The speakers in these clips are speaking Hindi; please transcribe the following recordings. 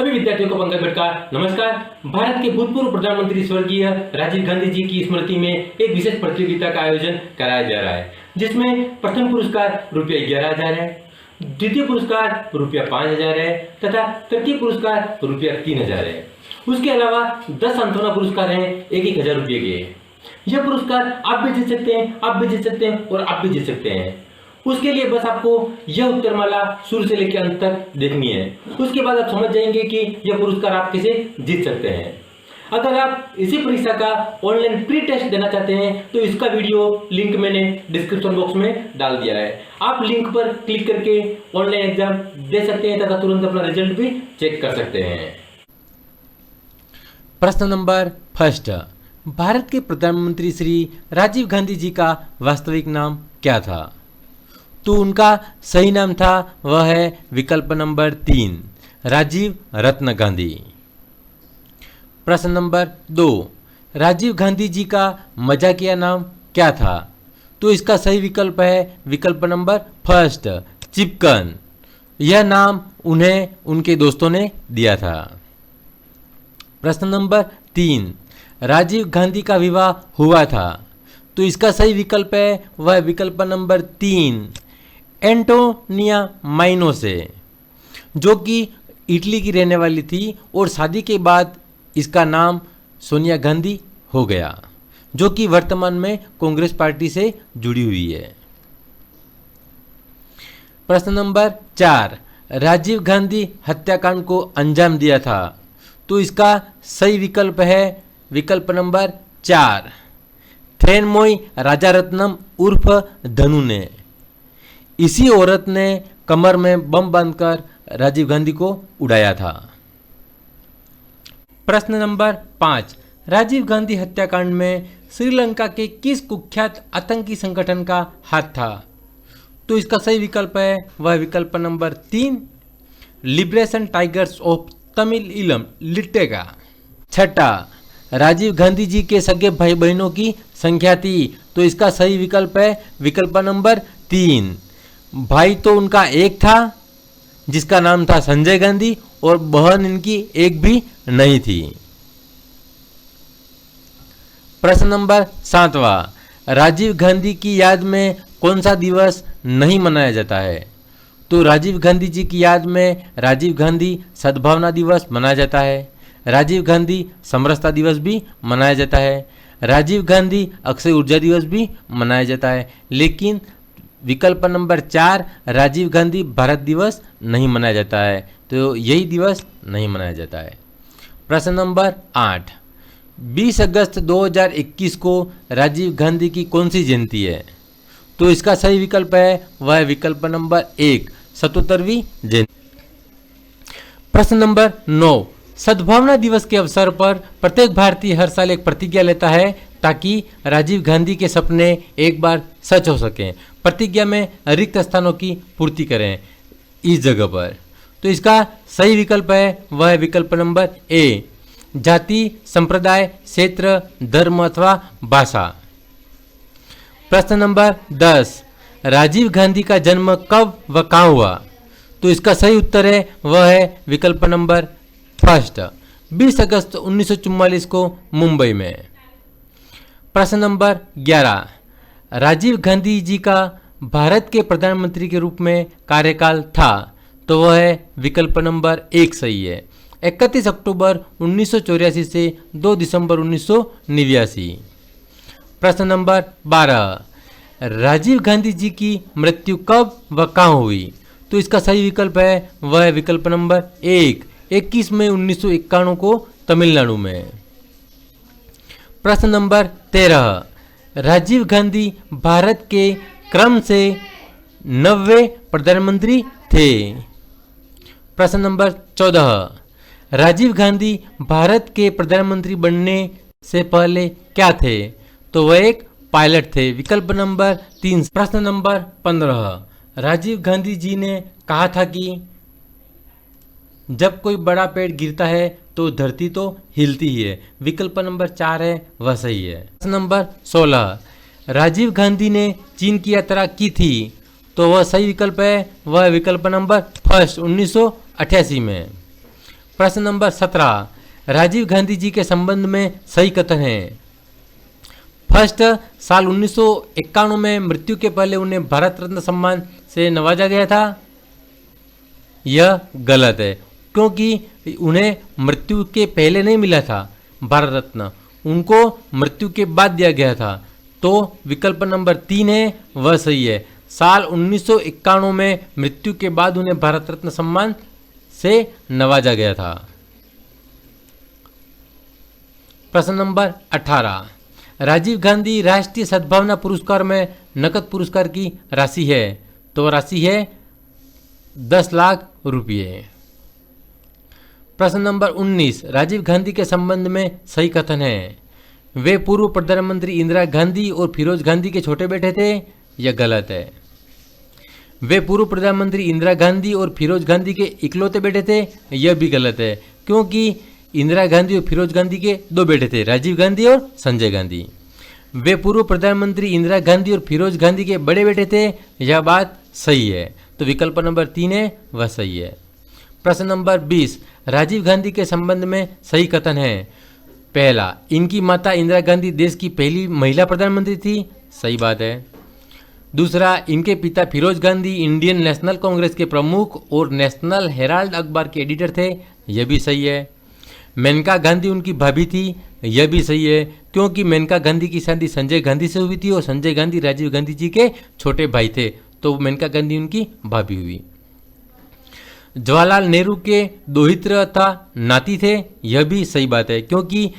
सभी विद्यार्थियों को पंकज भट्ट का नमस्कार। भारत के भूतपूर्व प्रधानमंत्री स्वर्गीय राजीव गांधी जी की स्मृति में एक विशेष प्रतियोगिता का आयोजन कराया जा रहा है, जिसमें प्रथम पुरस्कार ₹11,000 है, द्वितीय पुरस्कार ₹5,000 है तथा तृतीय पुरस्कार ₹3,000 है। उसके अलावा 10 सांत्वना पुरस्कार हैं ₹1,000 के। यह पुरस्कार आप भी जीत सकते हैं, आप भी जीत सकते हैं और आप भी जीत सकते हैं। उसके लिए बस आपको यह उत्तरमाला शुरू से लेकर अंत तक देखनी है। उसके बाद आप समझ जाएंगे कि यह पुरस्कार आप कैसे जीत सकते हैं। अगर आप इसी परीक्षा का ऑनलाइन प्री टेस्ट देना चाहते हैं तो इसका वीडियो लिंक मैंने डिस्क्रिप्शन बॉक्स में डाल दिया है। आप लिंक पर क्लिक करके ऑनलाइन एग्जाम दे सकते हैं तथा तुरंत अपना रिजल्ट भी चेक कर सकते हैं। प्रश्न नंबर फर्स्ट, भारत के प्रधानमंत्री श्री राजीव गांधी जी का वास्तविक नाम क्या था? तो उनका सही नाम था वह है विकल्प नंबर 3, राजीव रत्न गांधी। प्रश्न नंबर 2, राजीव गांधी जी का मजाकिया नाम क्या था? तो इसका सही विकल्प है विकल्प नंबर फर्स्ट, चिपकन। यह नाम उन्हें उनके दोस्तों ने दिया था। प्रश्न नंबर 3, राजीव गांधी का विवाह हुआ था? तो इसका सही विकल्प है वह विकल्प नंबर 3, एंटोनिया माइनो से, जो कि इटली की रहने वाली थी और शादी के बाद इसका नाम सोनिया गांधी हो गया, जो कि वर्तमान में कांग्रेस पार्टी से जुड़ी हुई है। प्रश्न नंबर 4, राजीव गांधी हत्याकांड को अंजाम दिया था? तो इसका सही विकल्प है विकल्प नंबर 4, थेनमोई राजारत्नम उर्फ धनु ने। इसी औरत ने कमर में बम बांधकर राजीव गांधी को उड़ाया था। प्रश्न नंबर 5, राजीव गांधी हत्याकांड में श्रीलंका के किस कुख्यात आतंकी संगठन का हाथ था? तो इसका सही विकल्प है वह विकल्प number 3, liberation tigers of Tamil इलम लिट्टेगा। छठा, राजीव गांधी जी के सगे भाई बहनों की संख्या थी? तो इसका सही विकल्प है विकल्प नंबर 3, भाई तो उनका एक था जिसका नाम था संजय गांधी और बहन इनकी एक भी नहीं थी। प्रश्न नंबर 7वां, राजीव गांधी की याद में कौन सा दिवस नहीं मनाया जाता है? तो राजीव गांधी जी की याद में राजीव गांधी सद्भावना दिवस मनाया जाता है, राजीव गांधी समरसता दिवस भी मनाया जाता है, राजीव गांधी अक्षय ऊर्जा दिवस भी मनाया जाता है, लेकिन विकल्प नंबर 4 राजीव गांधी भारत दिवस नहीं मनाया जाता है। तो यही दिवस नहीं मनाया जाता है। प्रश्न नंबर 8, 20 अगस्त 2021 को राजीव गांधी की कौन सी जयंती है? तो इसका सही विकल्प है वह विकल्प नंबर 1, 77वीं जयंती। प्रश्न नंबर 9, सद्भावना दिवस के अवसर पर प्रत्येक भारतीय हर साल एक प्रतिज्ञा लेता है ताकि राजीव गांधी के सपने एक बार सच हो सकें। प्रतिज्ञा में रिक्त स्थानों की पूर्ति करें इस जगह पर। तो इसका सही विकल्प है वह विकल्प नंबर ए, जाति, संप्रदाय, क्षेत्र, धर्म अथवा भाषा। प्रश्न नंबर 10, राजीव गांधी का जन्म कब व कहाँ हुआ? तो इसका सही उत्तर है वह है विकल्प नंबर फर्स्ट, 20 अगस्त 1944 को मुंबई में। प्रश्न नंबर 11, राजीव गांधी जी का भारत के प्रधानमंत्री के रूप में कार्यकाल था? तो वह है विकल्प नंबर 1 सही है, 31 अक्टूबर 1984 से 2 दिसंबर 1989। प्रश्न नंबर 12, राजीव गांधी जी की मृत्यु कब व कहाँ हुई? तो इसका सही विकल्प है वह विकल्प नंबर 1, 21 मई 1991 को तमिलनाडु में। प्रश्न नंबर 13, राजीव गांधी भारत के क्रम से 90वें प्रधानमंत्री थे। प्रश्न नंबर 14, राजीव गांधी भारत के प्रधानमंत्री बनने से पहले क्या थे? तो वह एक पायलट थे, विकल्प नंबर 3। प्रश्न नंबर 15, राजीव गांधी जी ने कहा था कि जब कोई बड़ा पेड़ गिरता है तो धरती तो हिलती ही है, विकल्प नंबर 4 है वह सही है। प्रश्न नंबर 16, राजीव गांधी ने चीन की यात्रा की थी? तो वह सही विकल्प है वह विकल्प नंबर फर्स्ट, 1988 में। प्रश्न नंबर 17, राजीव गांधी जी के संबंध में सही कथन है। फर्स्ट, साल 1991 में मृत्यु के पहले उन्हें भारत रत्न सम्मान से नवाजा गया था। यह गलत है, क्योंकि उन्हें मृत्यु के पहले नहीं मिला था भारत रत्न, उनको मृत्यु के बाद दिया गया था। तो विकल्प नंबर 3 है वह सही है। साल 1991 में मृत्यु के बाद उन्हें भारत रत्न सम्मान से नवाजा गया था। प्रश्न नंबर 18, राजीव गांधी राष्ट्रीय सद्भावना पुरस्कार में नकद पुरस्कार की राशि है, तो राशि है 10 लाख रुपये। प्रश्न नंबर 19, राजीव गांधी के संबंध में सही कथन है। वे पूर्व प्रधानमंत्री इंदिरा गांधी और फिरोज गांधी के छोटे बेटे थे। यह गलत है। वे पूर्व प्रधानमंत्री इंदिरा गांधी और फिरोज गांधी के इकलौते बेटे थे। यह भी गलत है, क्योंकि इंदिरा गांधी और फिरोज गांधी के 2 बेटे थे, राजीव गांधी और संजय गांधी। वे पूर्व प्रधानमंत्री इंदिरा गांधी और फिरोज गांधी के बड़े बेटे थे। यह बात सही है, तो विकल्प नंबर 3 है वह सही है। प्रश्न नंबर 20, राजीव गांधी के संबंध में सही कथन है। पहला, इनकी माता इंदिरा गांधी देश की पहली महिला प्रधानमंत्री थी। सही बात है। दूसरा, इनके पिता फिरोज गांधी इंडियन नेशनल कांग्रेस के प्रमुख और नेशनल हेराल्ड अखबार के एडिटर थे। यह भी सही है। मेनका गांधी उनकी भाभी थी। यह भी सही है, क्योंकि मेनका गांधी की शादी संजय गांधी से हुई थी और संजय गांधी राजीव गांधी जी के छोटे भाई थे, तो मेनका गांधी उनकी भाभी हुई। जवाहरलाल नेहरू के दोहित्र तथा नाती थे। यह भी सही बात है, क्योंकि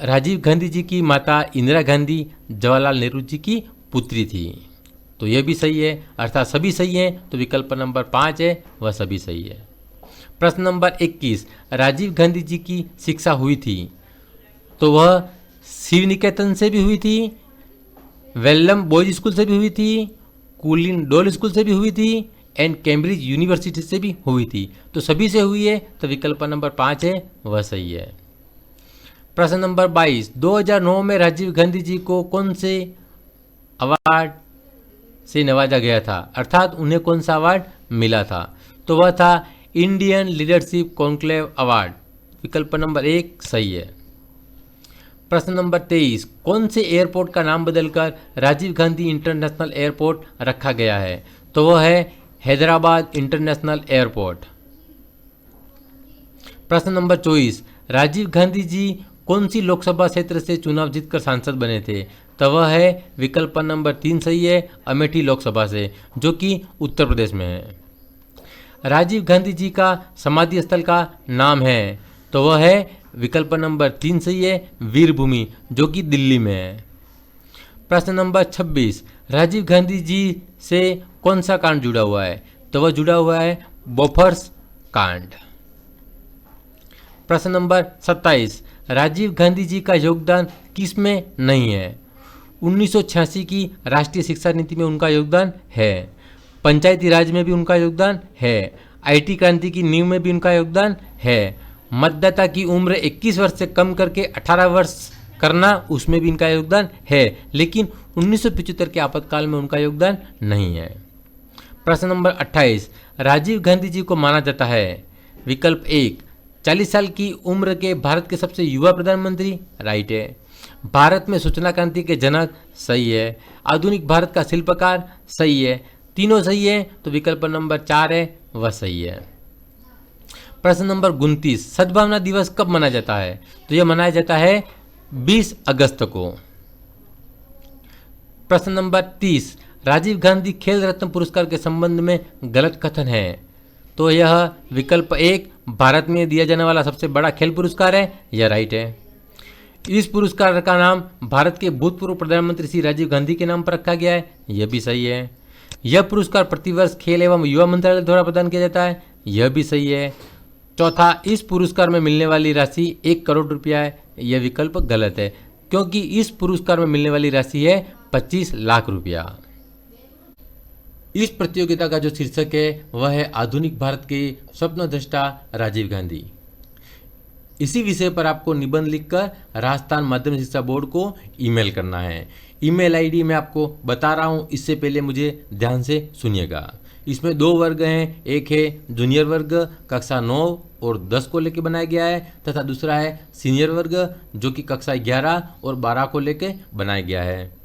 राजीव गांधी जी की माता इंदिरा गांधी जवाहरलाल नेहरू जी की पुत्री थी, तो यह भी सही है। अर्थात सभी सही है, तो विकल्प नंबर 5 है वह सभी सही है। प्रश्न नंबर 21, राजीव गांधी जी की शिक्षा हुई थी, तो वह शिव निकेतन से भी हुई थी, वेल्लम बॉयज स्कूल से भी हुई थी, कूलिन डोल स्कूल से भी हुई थी एंड कैम्ब्रिज यूनिवर्सिटी से भी हुई थी, तो सभी से हुई है, तो विकल्प नंबर 5 है वह सही है। प्रश्न नंबर 22, 2009 में राजीव गांधी जी को कौन से अवार्ड से नवाजा गया था, अर्थात उन्हें कौन सा अवार्ड मिला था, तो वह था इंडियन लीडरशिप कॉन्क्लेव अवार्ड। विकल्प नंबर 1 सही है। प्रश्न नंबर 23, कौन से एयरपोर्ट का नाम बदलकर राजीव गांधी इंटरनेशनल एयरपोर्ट रखा गया है, तो वह है हैदराबाद इंटरनेशनल एयरपोर्ट। प्रश्न नंबर 24, राजीव गांधी जी कौन सी लोकसभा क्षेत्र से चुनाव जीतकर सांसद बने थे, तो वह है विकल्प नंबर 3 सही है, अमेठी लोकसभा से, जो कि उत्तर प्रदेश में है। राजीव गांधी जी का समाधि स्थल का नाम है, तो वह है विकल्प नंबर 3 सही है, वीरभूमि, जो कि दिल्ली में है। प्रश्न नंबर 26, राजीव गांधी जी से कौन सा कांड जुड़ा हुआ है, तो वह जुड़ा हुआ है बोफोर्स कांड। प्रश्न नंबर 27, राजीव गांधी जी का योगदान किस में नहीं है, 1986 की राष्ट्रीय शिक्षा नीति में उनका योगदान है, पंचायती राज में भी उनका योगदान है, आईटी क्रांति की नींव में भी उनका योगदान है, मतदाता की उम्र 21 वर्ष से कम करके 18 वर्ष करना, उसमें भी इनका योगदान है, लेकिन 1975 के आपातकाल में उनका योगदान नहीं है। प्रश्न नंबर 28, राजीव गांधी जी को माना जाता है, विकल्प 1 40 साल की उम्र के भारत के सबसे युवा प्रधानमंत्री, राइट है, भारत में सूचना क्रांति के जनक, सही है, आधुनिक भारत का शिल्पकार, सही है, तीनों सही है, तो विकल्प नंबर 4 है वह सही है। प्रश्न नंबर 29, सद्भावना दिवस कब मनाया जाता है, तो यह मनाया जाता है 20 अगस्त को। प्रश्न नंबर 30, राजीव गांधी खेल रत्न पुरस्कार के संबंध में गलत कथन है, तो यह विकल्प 1 भारत में दिया जाने वाला सबसे बड़ा खेल पुरस्कार है, यह राइट है। इस पुरस्कार का नाम भारत के भूतपूर्व प्रधानमंत्री श्री राजीव गांधी के नाम पर रखा गया है, यह भी सही है। यह पुरस्कार प्रतिवर्ष खेल एवं युवा मंत्रालय द्वारा प्रदान किया जाता है, यह भी सही है। चौथा, इस पुरस्कार में मिलने वाली राशि 1 करोड़ रुपया है, यह विकल्प गलत है, क्योंकि इस पुरस्कार में मिलने वाली राशि है 25 लाख रुपया। इस प्रतियोगिता का जो शीर्षक है वह है आधुनिक भारत के स्वप्नद्रष्टा राजीव गांधी। इसी विषय पर आपको निबंध लिखकर राजस्थान माध्यमिक शिक्षा बोर्ड को ईमेल करना है। ईमेल आईडी मैं आपको बता रहा हूं, इससे पहले मुझे ध्यान से सुनिएगा। इसमें 2 वर्ग हैं, एक है जूनियर वर्ग कक्षा 9 और 10 को लेके बनाया गया है तथा दूसरा है सीनियर वर्ग जो कि कक्षा 11 और 12 को लेके बनाया गया है।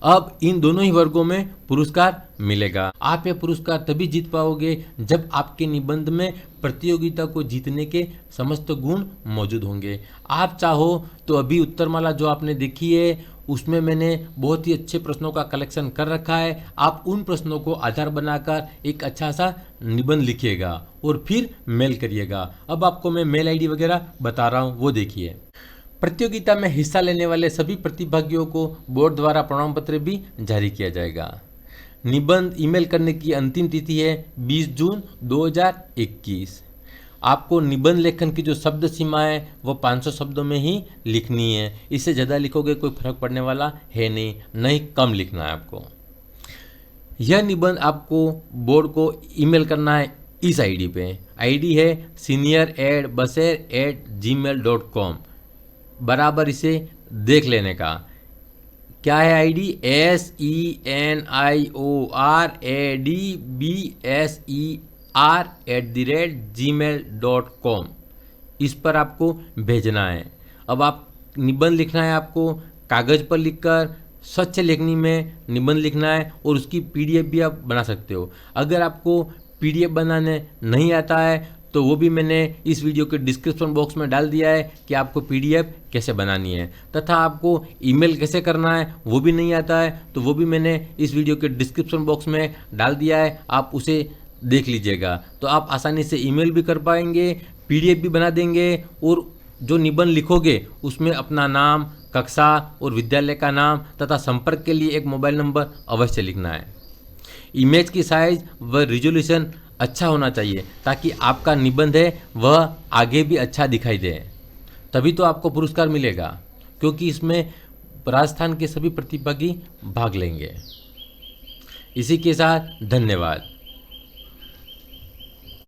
अब इन दोनों ही वर्गों में पुरस्कार मिलेगा। आप यह पुरस्कार तभी जीत पाओगे जब आपके निबंध में प्रतियोगिता को जीतने के समस्त गुण मौजूद होंगे। आप चाहो तो अभी उत्तरमाला जो आपने देखी है उसमें मैंने बहुत ही अच्छे प्रश्नों का कलेक्शन कर रखा है। आप उन प्रश्नों को आधार बनाकर एक अच्छा सा निबंध लिखिएगा और फिर मेल करिएगा। अब आपको मैं मेल आईडी वगैरह बता रहा हूँ, वो देखिए। प्रतियोगिता में हिस्सा लेने वाले सभी प्रतिभागियों को बोर्ड द्वारा प्रमाण पत्र भी जारी किया जाएगा। निबंध ईमेल करने की अंतिम तिथि है 20 जून 2021। आपको निबंध लेखन की जो शब्द सीमा है वो 500 शब्दों में ही लिखनी है। इससे ज़्यादा लिखोगे कोई फर्क पड़ने वाला है नहीं कम लिखना है आपको। यह निबंध आपको बोर्ड को ईमेल करना है इस आईडी पे। आईडी है senior@baser@gmail.com। बराबर इसे देख लेने का। क्या है आईडी? senior@bser@gmail.com। इस पर आपको भेजना है। अब आप निबंध लिखना है, आपको कागज़ पर लिखकर स्वच्छ लेखनी में निबंध लिखना है और उसकी पीडीएफ भी आप बना सकते हो। अगर आपको पीडीएफ बनाने नहीं आता है तो वो भी मैंने इस वीडियो के डिस्क्रिप्शन बॉक्स में डाल दिया है कि आपको पीडीएफ कैसे बनानी है, तथा आपको ईमेल कैसे करना है वो भी नहीं आता है तो वो भी मैंने इस वीडियो के डिस्क्रिप्शन बॉक्स में डाल दिया है, आप उसे देख लीजिएगा। तो आप आसानी से ईमेल भी कर पाएंगे, पीडीएफ भी बना देंगे और जो निबंध लिखोगे उसमें अपना नाम, कक्षा और विद्यालय का नाम तथा संपर्क के लिए एक मोबाइल नंबर अवश्य लिखना है। इमेज की साइज व रिजोल्यूशन अच्छा होना चाहिए ताकि आपका निबंध है वह आगे भी अच्छा दिखाई दे। तभी तो आपको पुरस्कार मिलेगा, क्योंकि इसमें राजस्थान के सभी प्रतिभागी भाग लेंगे। इसी के साथ धन्यवाद।